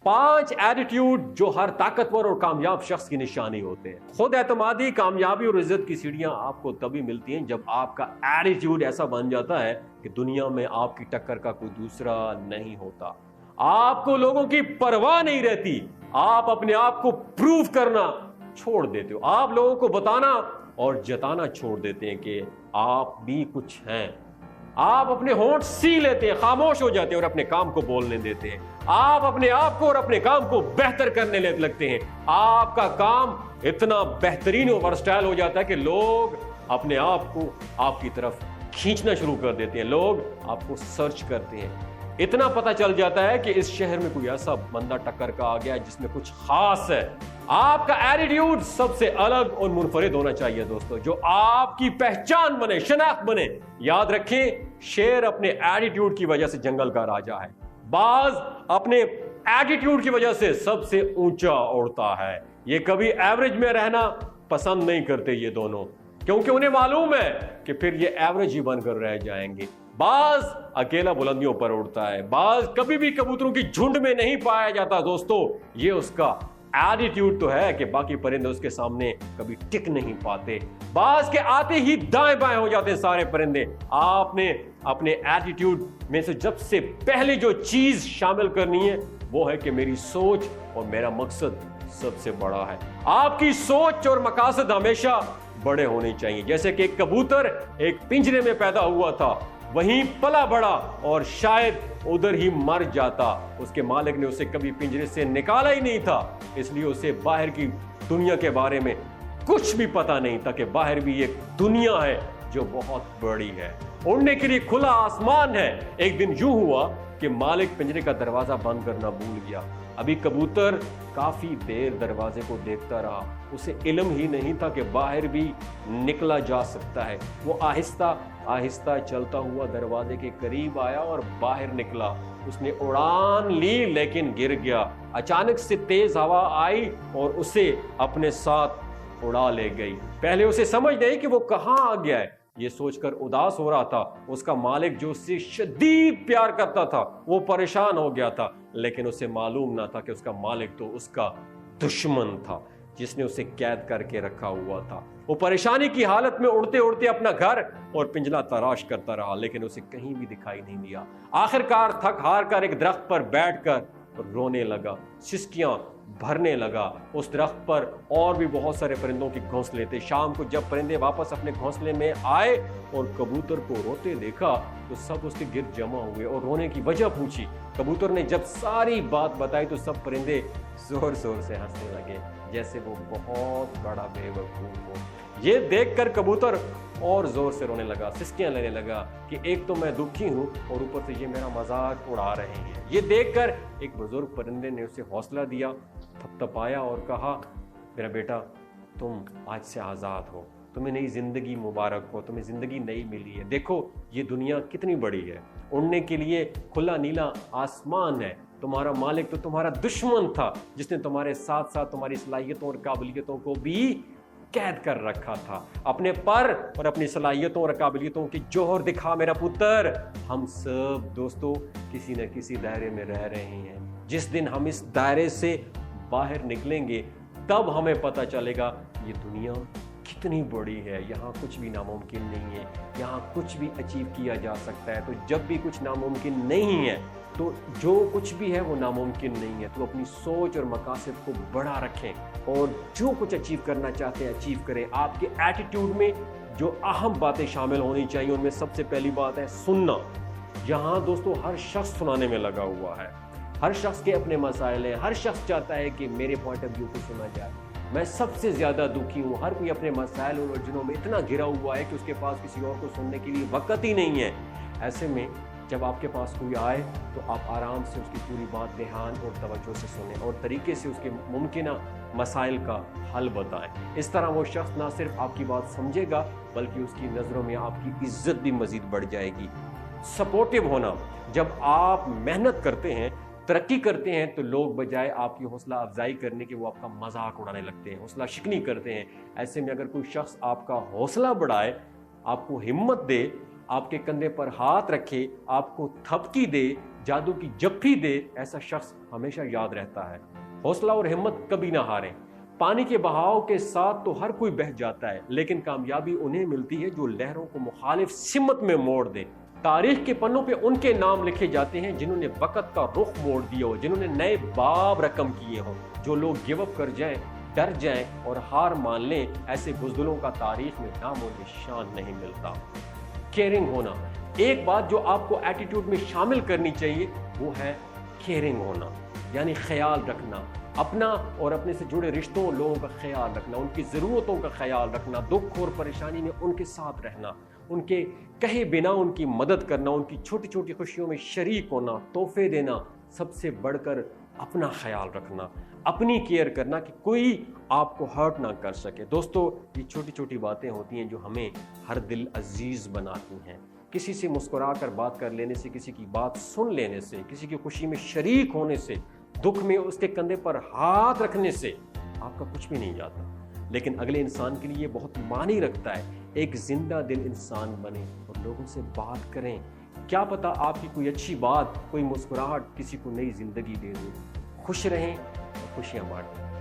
5 attitude جو ہر طاقتور اور کامیاب شخص کی نشانی ہوتے ہیں۔ خود اعتمادی، کامیابی اور عزت کی سیڑھیاں آپ کو تبھی ملتی ہیں جب آپ کا ایٹیٹیوڈ ایسا بن جاتا ہے کہ دنیا میں آپ کی ٹکر کا کوئی دوسرا نہیں ہوتا۔ آپ کو لوگوں کی پرواہ نہیں رہتی، آپ اپنے آپ کو پروف کرنا چھوڑ دیتے ہو، آپ لوگوں کو بتانا اور جتانا چھوڑ دیتے ہیں کہ آپ بھی کچھ ہیں۔ آپ اپنے ہونٹ سی لیتے ہیں، خاموش ہو جاتے ہیں اور اپنے کام کو بولنے دیتے ہیں۔ آپ اپنے آپ کو اور اپنے کام کو بہتر کرنے لگتے ہیں۔ آپ کا کام اتنا بہترین اور ورسٹائل ہو جاتا ہے کہ لوگ اپنے آپ کو آپ کی طرف کھینچنا شروع کر دیتے ہیں، لوگ آپ کو سرچ کرتے ہیں۔ اتنا پتہ چل جاتا ہے کہ اس شہر میں کوئی ایسا بندہ ٹکر کا آ گیا جس میں کچھ خاص ہے۔ آپ کا ایٹیٹیوڈ سب سے الگ اور منفرد ہونا چاہیے دوستو، جو آپ کی پہچان بنے، شناخت بنے۔ یاد رکھیں، شیر اپنے ایٹیٹیوڈ کی وجہ سے جنگل کا راجا ہے، باز اپنے ایٹیٹیوڈ کی وجہ سے سب سے اونچا اڑتا ہے۔ یہ کبھی ایوریج میں رہنا پسند نہیں کرتے یہ دونوں، کیونکہ انہیں معلوم ہے کہ پھر یہ ایوریج ہی بن کر رہ جائیں گے۔ باز اکیلا بلندیوں پر اڑتا ہے، باز کبھی بھی کبوتروں کی جھنڈ میں نہیں پایا جاتا دوستو۔ یہ اس کا ایٹیٹیوڈ تو ہے کہ باقی پرندے اس کے سامنے کبھی ٹک نہیں پاتے۔ باز کے آتے ہی دائیں بائیں ہو جاتے ہیں سارے پرندے۔ آپ نے اپنے ایٹیٹیوڈ میں سے جب سے پہلے جو چیز شامل کرنی ہے وہ ہے کہ میری سوچ اور میرا مقصد سب سے بڑا ہے۔ آپ کی سوچ اور مقاصد ہمیشہ بڑے ہونے چاہیے۔ جیسے کہ ایک کبوتر ایک پنجرے میں پیدا ہوا تھا، وہیں پلا بڑا اور شاید ادھر ہی مر جاتا، اس کے مالک نے اسے کبھی پنجرے سے نکالا ہی نہیں تھا، اس لیے اسے باہر کی دنیا کے بارے میں کچھ بھی پتا نہیں تھا کہ باہر بھی ایک دنیا ہے جو بہت بڑی ہے، اڑنے کے لیے کھلا آسمان ہے۔ ایک دن یوں ہوا کہ مالک پنجرے کا دروازہ بند کرنا بھول گیا۔ ابھی کبوتر کافی دیر دروازے کو دیکھتا رہا، اسے علم ہی نہیں تھا کہ باہر بھی نکلا جا سکتا ہے۔ وہ آہستہ آہستہ چلتا ہوا دروازے کے قریب آیا اور باہر نکلا۔ اس نے اڑان لی لیکن گر گیا۔ اچانک سے تیز ہوا آئی اور اسے اپنے ساتھ اڑا لے گئی۔ پہلے اسے سمجھ نہیں کہ وہ کہاں آ گیا ہے، یہ سوچ کر اداس ہو رہا تھا۔ اس کا مالک جو اس سے شدید پیار کرتا تھا وہ پریشان ہو گیا تھا، لیکن اسے معلوم نہ تھا کہ اس کا مالک تو اس کا دشمن تھا جس نے اسے قید کر کے رکھا ہوا تھا۔ وہ پریشانی کی حالت میں اڑتے اڑتے اپنا گھر اور پنجرا تلاش کرتا رہا، لیکن اسے کہیں بھی دکھائی نہیں دیا۔ آخرکار تھک ہار کر ایک درخت پر بیٹھ کر رونے لگا، سسکیاں بھرنے لگا۔ اس درخت پر اور بھی بہت سارے پرندوں کے گھونسلے تھے۔ شام کو جب پرندے واپس اپنے گھونسلے میں آئے اور کبوتر کو روتے دیکھا تو سب اس کے گرد جمع ہوئے اور رونے کی وجہ پوچھی۔ کبوتر نے جب ساری بات بتائی تو سب پرندے زور زور سے ہنسنے لگے جیسے وہ بہت بڑا بے وقوف ہو۔ یہ دیکھ کر کبوتر اور زور سے رونے لگا، سسکیاں لینے لگا کہ ایک تو میں دکھی ہوں اور اوپر سے یہ میرا مذاق اڑا رہے ہیں۔ یہ دیکھ کر ایک بزرگ پرندے نے اسے حوصلہ دیا، تھپتھپایا اور کہا، میرا بیٹا تم آج سے آزاد ہو، تمہیں نئی زندگی مبارک ہو، تمہیں زندگی نئی ملی ہے۔ دیکھو یہ دنیا کتنی بڑی ہے، اڑنے کے لیے کھلا نیلا آسمان ہے۔ تمہارا مالک تو تمہارا دشمن تھا جس نے تمہارے ساتھ ساتھ تمہاری صلاحیتوں اور قابلیتوں کو بھی قید کر رکھا تھا۔ اپنے پر اور اپنی صلاحیتوں اور قابلیتوں کی جوہر دکھا میرا پتر۔ ہم سب دوستو کسی نہ کسی دائرے میں رہ رہے ہیں۔ جس دن ہم اس دائرے سے باہر نکلیں گے تب ہمیں پتہ چلے گا یہ دنیا کتنی بڑی ہے، یہاں کچھ بھی ناممکن نہیں ہے، یہاں کچھ بھی اچیو کیا جا سکتا ہے۔ تو جب بھی کچھ ناممکن نہیں ہے تو جو کچھ بھی ہے وہ ناممکن نہیں ہے۔ تو اپنی سوچ اور مقاصد کو بڑا رکھیں اور جو کچھ اچیو کرنا چاہتے ہیں اچیو کریں۔ آپ کے ایٹیٹیوڈ میں جو اہم باتیں شامل ہونی چاہیے ان میں سب سے پہلی بات ہے سننا۔ یہاں دوستو ہر شخص سنانے میں لگا ہوا ہے، ہر شخص کے اپنے مسائل ہیں، ہر شخص چاہتا ہے کہ میرے پوائنٹ آف ویو کو سنا جائے۔ میں سب سے زیادہ دکھی ہوں، ہر کوئی اپنے مسائل اور الجھنوں میں اتنا گھرا ہوا ہے کہ اس کے پاس کسی اور کو سننے کے لیے وقت ہی نہیں ہے۔ ایسے میں جب آپ کے پاس کوئی آئے تو آپ آرام سے اس کی پوری بات دھیان اور توجہ سے سنیں اور طریقے سے اس کے ممکنہ مسائل کا حل بتائیں۔ اس طرح وہ شخص نہ صرف آپ کی بات سمجھے گا بلکہ اس کی نظروں میں آپ کی عزت بھی مزید بڑھ جائے گی۔ سپورٹیو ہونا، جب آپ محنت کرتے ہیں، ترقی کرتے ہیں تو لوگ بجائے آپ کی حوصلہ افزائی کرنے کے وہ آپ کا مذاق اڑانے لگتے ہیں، حوصلہ شکنی کرتے ہیں۔ ایسے میں اگر کوئی شخص آپ کا حوصلہ بڑھائے، آپ کو ہمت دے آپ کے کندھے پر ہاتھ رکھے، آپ کو تھپکی دے، جادو کی جپھی دے، ایسا شخص ہمیشہ یاد رہتا ہے۔ حوصلہ اور ہمت کبھی نہ ہاریں۔ پانی کے بہاؤ کے ساتھ تو ہر کوئی بہہ جاتا ہے، لیکن کامیابی انہیں ملتی ہے جو لہروں کو مخالف سمت میں موڑ دے۔ تاریخ کے پنوں پہ ان کے نام لکھے جاتے ہیں جنہوں نے وقت کا رخ موڑ دیا ہو، جنہوں نے نئے باب رقم کیے ہوں۔ جو لوگ گیو اپ کر جائیں، ڈر جائیں اور ہار مان لیں، ایسے بزدلوں کا تاریخ میں نام و نشان نہیں ملتا۔ کیئرنگ ہونا، ایک بات جو آپ کو ایٹیٹیوڈ میں شامل کرنی چاہیے وہ ہے کیئرنگ ہونا، یعنی خیال رکھنا، اپنا اور اپنے سے جڑے رشتوں لوگوں کا خیال رکھنا، ان کی ضرورتوں کا خیال رکھنا، دکھ اور پریشانی میں ان کے ساتھ رہنا، ان کے کہے بنا ان کی مدد کرنا، ان کی چھوٹی چھوٹی خوشیوں میں شریک ہونا، تحفے دینا، سب سے بڑھ کر اپنا خیال رکھنا، اپنی کیئر کرنا کہ کوئی آپ کو ہرٹ نہ کر سکے۔ دوستو، یہ چھوٹی چھوٹی باتیں ہوتی ہیں جو ہمیں ہر دل عزیز بناتی ہیں۔ کسی سے مسکرا کر بات کر لینے سے، کسی کی بات سن لینے سے، کسی کی خوشی میں شریک ہونے سے، دکھ میں اس کے کندھے پر ہاتھ رکھنے سے آپ کا کچھ بھی نہیں جاتا، لیکن اگلے انسان کے لیے یہ بہت معنی رکھتا ہے۔ ایک زندہ دل انسان بنے اور لوگوں سے بات کریں، کیا پتا آپ کی کوئی اچھی بات، کوئی مسکراہٹ کسی کو نئی زندگی دے دے۔ خوش رہیں اور خوشیاں بانٹیں۔